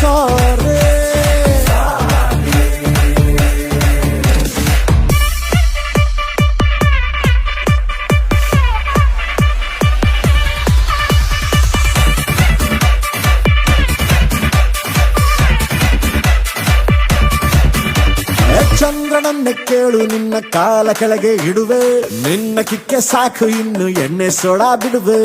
ಸಾರೇ. ಚಂದ್ರನನ್ನೇ ಕೇಳು, ನಿನ್ನ ಕಾಲ ಕೆಳಗೆ ಇಡುವೆ, ನಿನ್ನ ಕಿಕ್ಕೆ ಸಾಕು, ಇನ್ನು ಎಣ್ಣೆ ಸೋಡಾ ಬಿಡುವೆ.